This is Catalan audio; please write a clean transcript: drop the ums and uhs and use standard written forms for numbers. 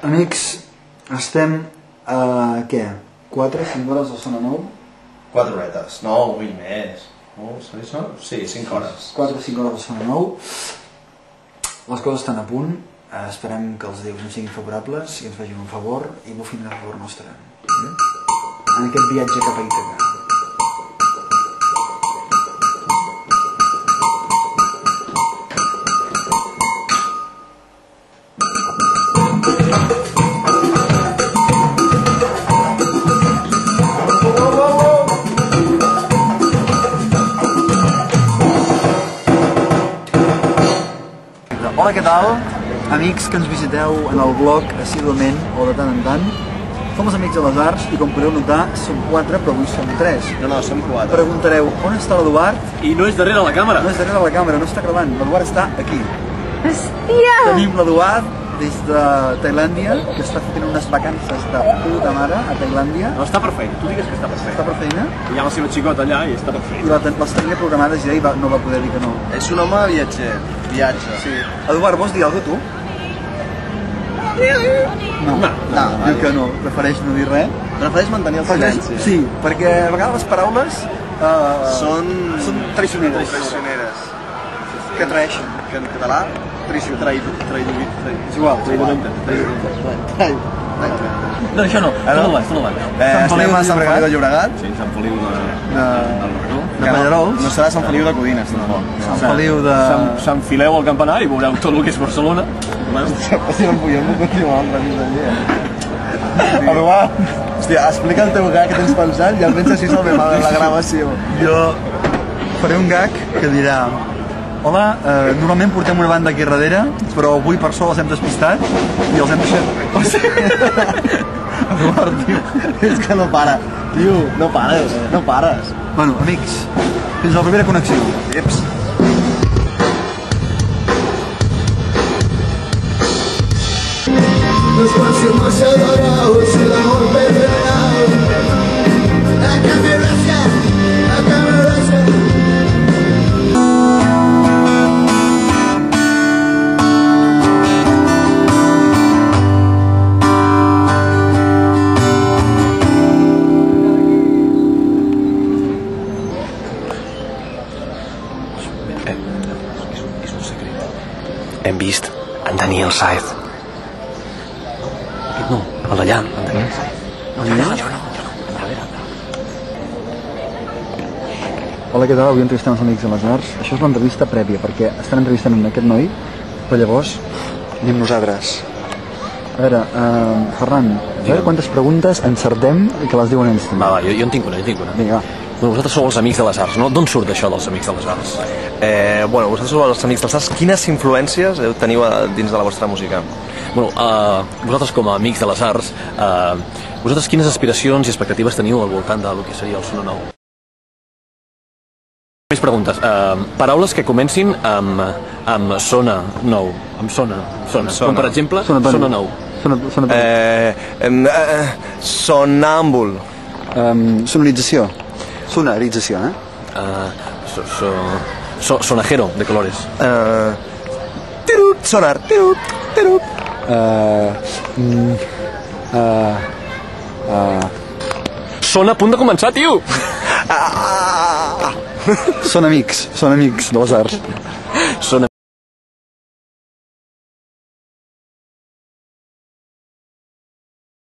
Amics, estem a què? 4-5 hores de Sona Nou? 4 horetes, no, ui, més. Sí, 5 hores. 4-5 hores de Sona Nou. Les coses estan a punt, esperem que els déus ens siguin favorables i ens vegin un favor i bufin a favor nostre. En aquest viatge cap a Ítaca. Hola, què tal? Amics que ens visiteu en el blog assíduament o de tant en tant. Som els Amics de les Arts i com podeu notar som 4 però avui som 3. No, som 4. Preguntareu, on està l'Eduard? I no és darrere la càmera. No és darrere la càmera, no està gravant. L'Eduard està aquí. Hòstia! Tenim l'Eduard des de Tailàndia, que està fent unes vacances de puta mare a Tailàndia. No, està per feina, tu digues que està per feina. Està per feina. Hi ha la seva xicota allà i està per I feina. les tenia programades i ell no va poder dir que no. És un home viatger, viatge. Sí. Eduard, vols dir alguna cosa tu? No, diu que no, prefereix no dir res. Prefereix mantenir el silenci. Sí, perquè a vegades les paraules Són traicioneres. traicioneres. Que traeixen. Que en català, traïdor. És igual, és igual. No, això no, tu no vas. Estem a Sant Feliu de Llobregat. Sí, Sant Feliu del Regó. De Pallarols. No serà Sant Feliu de Codines, tampoc. Sant Feliu de... S'enfileu al campanar i veureu tot el que és Barcelona. Si no em puc continuar amb l'entrevista. Eduard, hòstia, explica el teu gag que tens pensat i almenys així se'l ve mal la gravació. Jo faré un gag que dirà: hola, normalment portem una banda aquí darrere, però avui per sort els hem despistat i els hem deixat... Eduard, tio. És que no para. Tio, no pares. Bueno, amics, fins a la primera connexió. Eps. Nos próximos adorados y el amor perderá. La camerasca. És un secret. Hem vist en Daniel Saez. Aquest no, el d'allà, en Daniel Saez. No, jo no. Hola, què tal? Avui entrevistem els Amics de les Arts. Això és l'entrevista prèvia, perquè estan entrevistant aquest noi, però llavors anem nosaltres. A veure, Ferran, a veure quantes preguntes encertem i que les diuen ells també. Va, jo en tinc una. Vinga, va. Bueno, vosaltres sou els Amics de les Arts, no? D'on surt això dels Amics de les Arts? Bueno, vosaltres sou els Amics dels Arts. Quines influències teniu dins de la vostra música? Bueno, vosaltres com a Amics de les Arts, vosaltres quines aspiracions i expectatives teniu al voltant del que seria el Sona Nou? Més preguntes. Paraules que comencin amb Sona Nou. Amb Sona. Com per exemple, Sona Nou. Sonàmbul. Sonorització. Sonorització, Sonajero, de colores. Tirut, sonar, tirut. Sona a punt de començar, tio! Són amics de les arts.